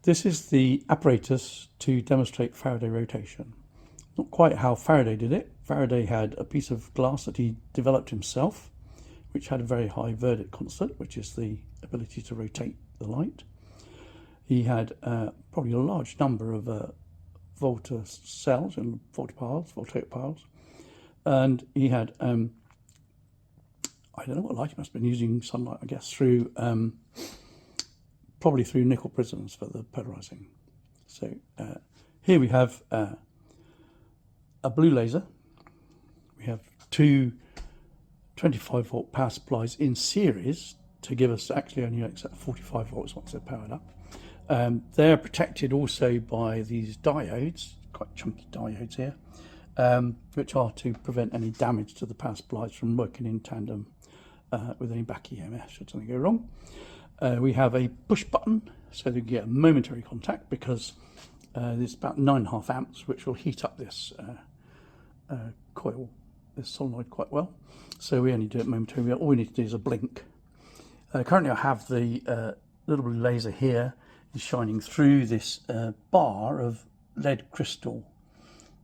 This is the apparatus to demonstrate Faraday rotation. Not quite how Faraday did it. Faraday had a piece of glass that he developed himself, which had a very high Verdict constant, which is the ability to rotate the light. He had probably a large number of volta cells and voltaic piles, and he had I don't know what light he must have been using, sunlight, I guess, through probably through nickel prisms for the polarizing. So here we have a blue laser. We have two 25 volt power supplies in series to give us actually only except 45 volts once they're powered up. They're protected also by these diodes, quite chunky diodes here, which are to prevent any damage to the power supplies from working in tandem with any back EMF should something go wrong. We have a push button so that you get a momentary contact, because there's about 9.5 amps, which will heat up this coil, this solenoid, quite well. So we only do it momentarily. All we need to do is a blink. Currently I have the little blue laser here is shining through this bar of lead crystal.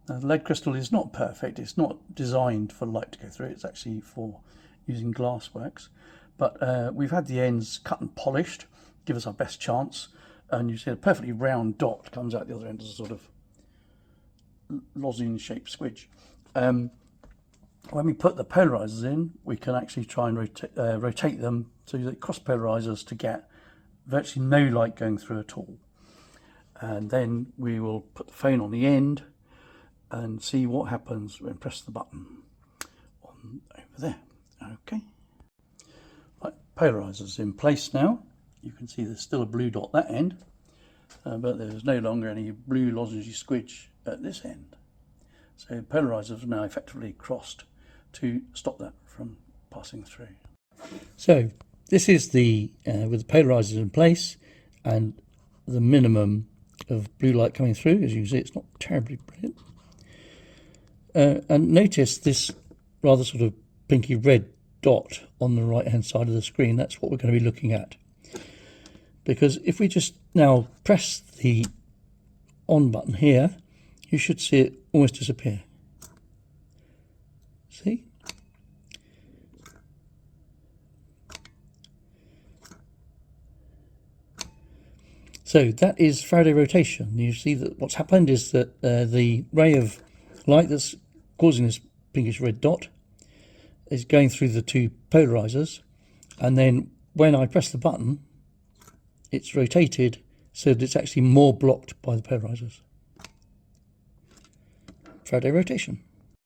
Now, the lead crystal is not perfect. It's not designed for light to go through. It's actually for using glass works. But we've had the ends cut and polished, give us our best chance. And you see a perfectly round dot comes out the other end as a sort of lozenge-shaped squidge. When we put the polarizers in, we can actually try and rotate them so that cross polarizers to get virtually no light going through at all. And then we will put the phone on the end and see what happens when we press the button on over there. Okay. Right, polarizers in place now. You can see there's still a blue dot that end, but there's no longer any blue lozenge squidge at this end. So polarizers are now effectively crossed to stop that from passing through. So this is the with the polarizers in place and the minimum of blue light coming through. As you can see, it's not terribly brilliant. And notice this rather sort of pinky red dot on the right hand side of the screen. That's what we're going to be looking at. Because if we just now press the on button here, you should see it almost disappear. See? So that is Faraday rotation. You see that what's happened is that the ray of light that's causing this pinkish red dot is going through the two polarizers, and then when I press the button, it's rotated so that it's actually more blocked by the polarizers. Faraday rotation.